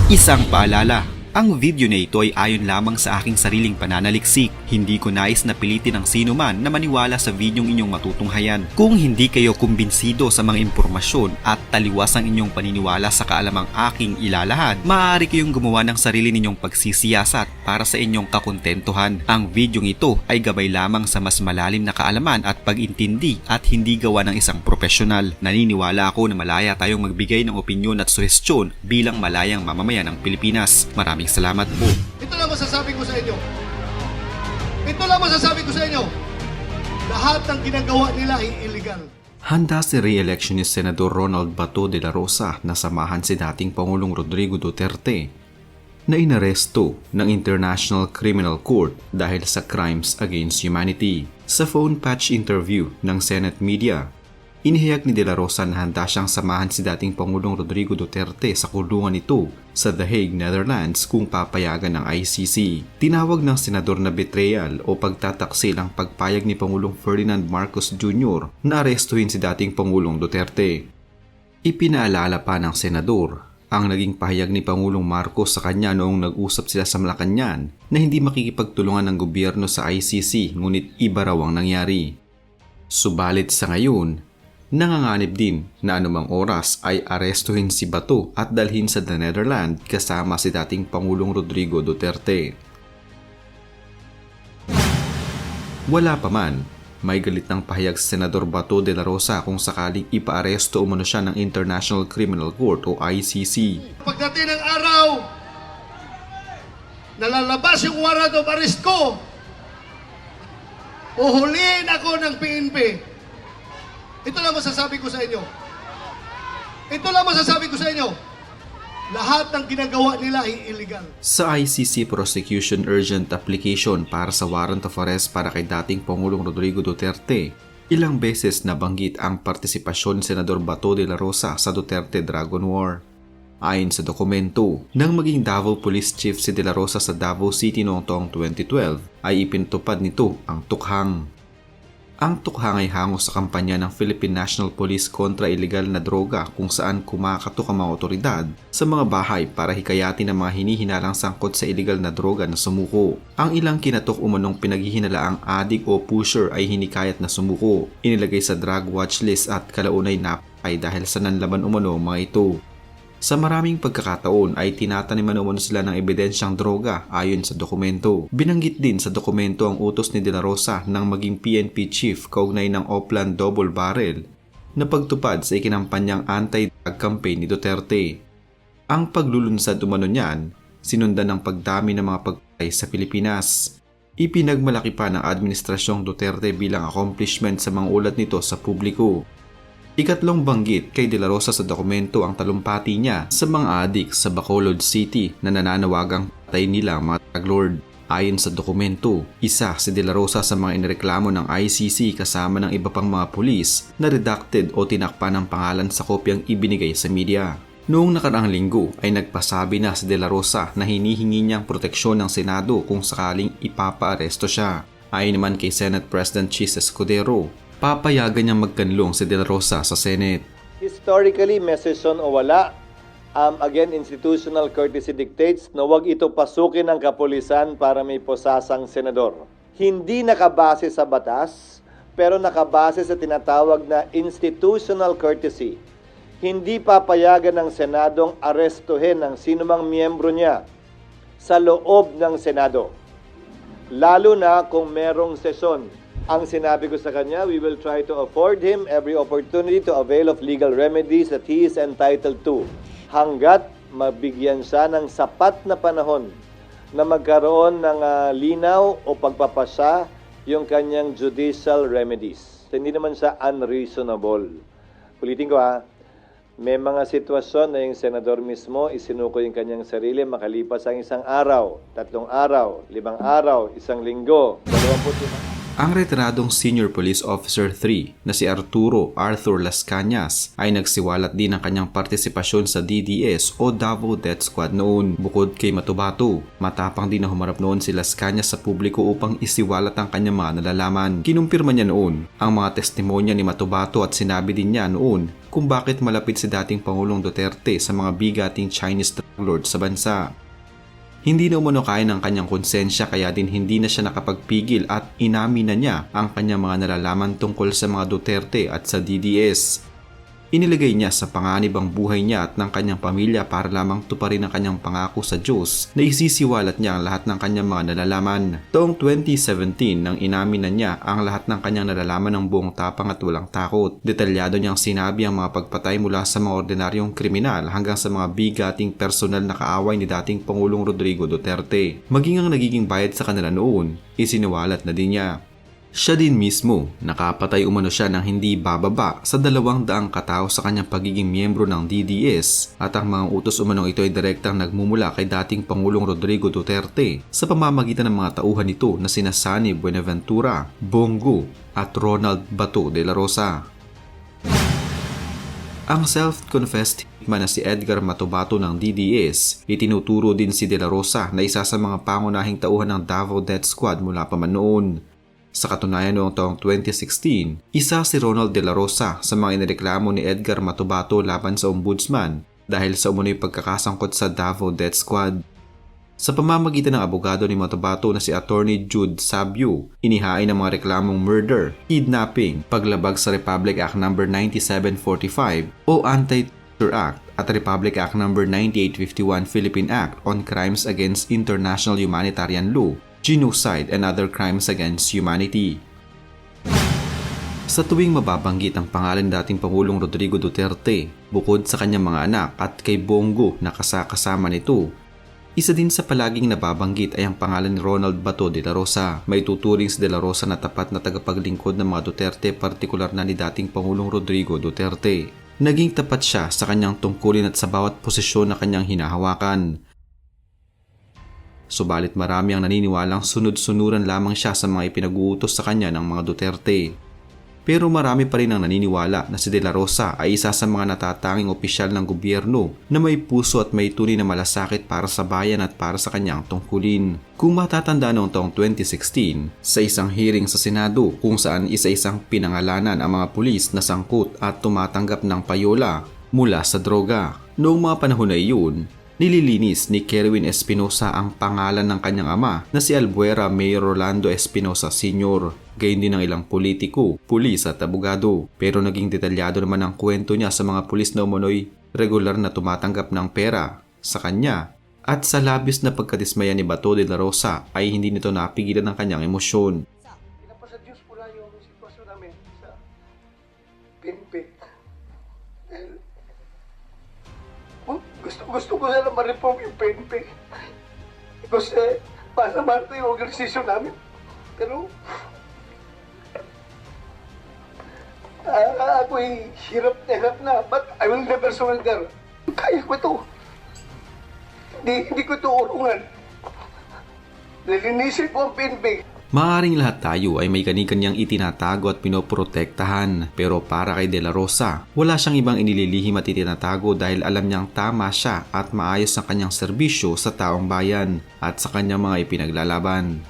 Isang paalala, ang video na ito ay ayon lamang sa aking sariling pananaliksik. Hindi ko nais na pilitin ang sino man na maniwala sa videong inyong matutunghayan. Kung hindi kayo kumbinsido sa mga impormasyon at taliwas ang inyong paniniwala sa kaalamang aking ilalahad, maaari kayong gumawa ng sarili ninyong pagsisiyasat para sa inyong kakontentuhan. Ang videong ito ay gabay lamang sa mas malalim na kaalaman at pag-intindi at hindi gawa ng isang profesional. Naniniwala ako na malaya tayong magbigay ng opinyon at suhestyon bilang malayang mamamayan ng Pilipinas. Maraming salamat po. Ito lang masasabi ko sa inyo. Ito lang masasabi ko sa inyo. Lahat ng ginagawa nila ay illegal. Handa si re-election ni Senador Ronald Bato de la Rosa na samahan si dating Pangulong Rodrigo Duterte na inaresto ng International Criminal Court dahil sa crimes against humanity. Sa phone patch interview ng Senate Media, inihayag ni De La Rosa na handa siyang samahan si dating Pangulong Rodrigo Duterte sa kulungan nito sa The Hague, Netherlands kung papayagan ng ICC. Tinawag ng senador na betrayal o pagtataksil ang pagpayag ni Pangulong Ferdinand Marcos Jr. na arestuhin si dating Pangulong Duterte. Ipinaalala pa ng senador ang naging pahayag ni Pangulong Marcos sa kanya noong nag-usap sila sa Malacanang na hindi makikipagtulungan ng gobyerno sa ICC ngunit iba raw ang nangyari. Subalit sa ngayon, nanganganib din na anumang oras ay arestuhin si Bato at dalhin sa The Netherlands kasama si dating Pangulong Rodrigo Duterte. Wala pa man, may galit ng pahayag sa Senador Bato de la Rosa kung sakaling ipaaresto umano siya ng International Criminal Court o ICC. Pagdating ng araw, nalalabas yung warrant of arrest ko. Uhulihin ako ng PNP. Ito lang masasabi ko sa inyo. Ito lang masasabi ko sa inyo. Lahat ng ginagawa nila ay illegal. Sa ICC Prosecution Urgent Application para sa warrant of arrest para kay dating Pangulong Rodrigo Duterte, ilang beses nabanggit ang partisipasyon ni Senador Bato de la Rosa sa Duterte Dragon War. Ayon sa dokumento, nang maging Davao Police Chief si De La Rosa sa Davao City noong taong 2012, ay ipinatupad nito ang tukhang. Ang tukhang ay hango sa kampanya ng Philippine National Police kontra ilegal na droga kung saan kumakatok ang mga otoridad sa mga bahay para hikayatin ang mga hinihinalang sangkot sa ilegal na droga na sumuko. Ang ilang kinatok umanong pinaghihinalaang adik o pusher ay hinikayat na sumuko, inilagay sa drug watch list at kalaunay napay dahil sa nanlaban umano ang mga ito. Sa maraming pagkakataon ay tinataniman umano sila ng ebidensyang droga ayon sa dokumento. Binanggit din sa dokumento ang utos ni De La Rosa ng maging PNP chief kaugnay ng Oplan Double Barrel na pagtupad sa ikinampanyang anti-drug campaign ni Duterte. Ang paglulunsad umano niyan, sinundan ng pagdami ng mga pagpatay sa Pilipinas. Ipinagmalaki pa ng Administrasyong Duterte bilang accomplishment sa mga ulat nito sa publiko. Ikatlong banggit kay De La Rosa sa dokumento ang talumpati niya sa mga adik sa Bacolod City na nananawagang patay nila mga drug lord. Ayon sa dokumento, isa si De La Rosa sa mga inireklamo ng ICC kasama ng iba pang mga pulis na redacted o tinakpan ng pangalan sa kopyang ibinigay sa media. Noong nakaraang linggo ay nagpasabi na si De La Rosa na hinihingi niyang proteksyon ng Senado kung sakaling ipapaaresto siya. Ayon naman kay Senate President Chis Escudero, papayagan niyang magkanlong si De La Rosa sa Senate. Historically, may sesyon o wala, again, institutional courtesy dictates na huwag ito pasukin ng kapulisan para may posasang senador. Hindi nakabase sa batas, pero nakabase sa tinatawag na institutional courtesy. Hindi papayagan ng Senadong arestuhin ang sinumang miyembro niya sa loob ng Senado. Lalo na kung merong sesyon. Ang sinabi ko sa kanya, we will try to afford him every opportunity to avail of legal remedies that he is entitled to. Hanggat mabigyan siya ng sapat na panahon na magkaroon ng linaw o pagpapasa yung kanyang judicial remedies. Hindi naman siya unreasonable. Ulitin ko may mga sitwasyon na yung senador mismo isinuko yung kanyang sarili makalipas ang 1 araw, 3 araw, 5 araw, 1 linggo, 25. Ang retiradong Senior Police Officer 3 na si Arthur Las Cañas ay nagsiwalat din ng kanyang partisipasyon sa DDS o Davao Death Squad noon. Bukod kay Matubato, matapang din na humarap noon si Las Cañas sa publiko upang isiwalat ang kanyang mga nalalaman. Kinumpirma niya noon ang mga testimonya ni Matubato at sinabi din niya noon kung bakit malapit si dating Pangulong Duterte sa mga bigating Chinese drug lord sa bansa. Hindi na umano kaya ng kanyang konsensya kaya din hindi na siya nakapagpigil at inamin na niya ang kanyang mga nalalaman tungkol sa mga Duterte at sa DDS. Inilagay niya sa panganib ang buhay niya at ng kanyang pamilya para lamang tuparin ang kanyang pangako sa Diyos na isisiwalat niya ang lahat ng kanyang mga nalalaman. Taong 2017 nang inamin na niya ang lahat ng kanyang nalalaman ng buong tapang at walang takot. Detalyado niyang sinabi ang mga pagpatay mula sa mga ordinaryong kriminal hanggang sa mga bigating personal na kaaway ni dating Pangulong Rodrigo Duterte. Maging ang nagiging bayad sa kanila noon, isiniwalat na din niya. Siya din mismo, nakapatay umano siya ng hindi bababa sa 200 katao sa kanyang pagiging miyembro ng DDS at ang mga utos umanong ito ay direktang nagmumula kay dating Pangulong Rodrigo Duterte sa pamamagitan ng mga tauhan nito na sina Sani Buenaventura, Bongo at Ronald Bato de la Rosa. Ang self-confessed hitman na si Edgar Matubato ng DDS, itinuturo din si de la Rosa na isa sa mga pangunahing tauhan ng Davao Death Squad mula pa man noon. Sa katunayan noong taong 2016, isa si Ronald de la Rosa sa mga inireklamo ni Edgar Matubato laban sa ombudsman dahil sa umunoy pagkakasangkot sa Davao Death Squad. Sa pamamagitan ng abogado ni Matubato na si Attorney Jude Sabio, inihain ang mga reklamong murder, kidnapping, paglabag sa Republic Act No. 9745 o Anti-Torture Act at Republic Act No. 9851 Philippine Act on Crimes Against International Humanitarian Law, genocide and other crimes against humanity. Sa tuwing mababanggit ang pangalan dating Pangulong Rodrigo Duterte, bukod sa kanyang mga anak at kay Bongo na kasama nito, isa din sa palaging nababanggit ay ang pangalan ni Ronald Bato de la Rosa. May tuturing si de la Rosa na tapat na tagapaglingkod ng mga Duterte, partikular na ni dating Pangulong Rodrigo Duterte. Naging tapat siya sa kanyang tungkulin at sa bawat posisyon na kanyang hinahawakan. Subalit marami ang naniniwalang sunod-sunuran lamang siya sa mga ipinag-uutos sa kanya ng mga Duterte. Pero marami pa rin ang naniniwala na si de la Rosa ay isa sa mga natatanging opisyal ng gobyerno na may puso at may tunay na malasakit para sa bayan at para sa kanyang tungkulin. Kung matatanda noong taong 2016, sa isang hearing sa Senado kung saan isa-isang pinangalanan ang mga pulis na sangkot at tumatanggap ng payola mula sa droga. Noong mga panahon na iyon, nililinis ni Kerwin Espinosa ang pangalan ng kanyang ama na si Albuera Mayor Rolando Espinosa Sr. Gayon din ng ilang politiko, pulis at abogado. Pero naging detalyado naman ang kwento niya sa mga pulis na umano'y regular na tumatanggap ng pera sa kanya. At sa labis na pagkadismaya ni Bato de la Rosa ay hindi nito napigilan ang kanyang emosyon. Pinapasa Diyos po na yung sitwasyon namin sa PNP. Gusto ko na ma-reform yung PNP. Kasi masama ito yung organisasyon namin. Pero ako'y hirap na. But I will never surrender. Kaya ko ito. Hindi ko ito urungan. Lilinisin ko ang PNP. Maaaring lahat tayo ay may kani-kanyang itinatago at pinoprotektahan, pero para kay de la Rosa, wala siyang ibang inililihim at itinatago dahil alam niyang tama siya at maayos ang kanyang serbisyo sa taong bayan at sa kanyang mga ipinaglalaban.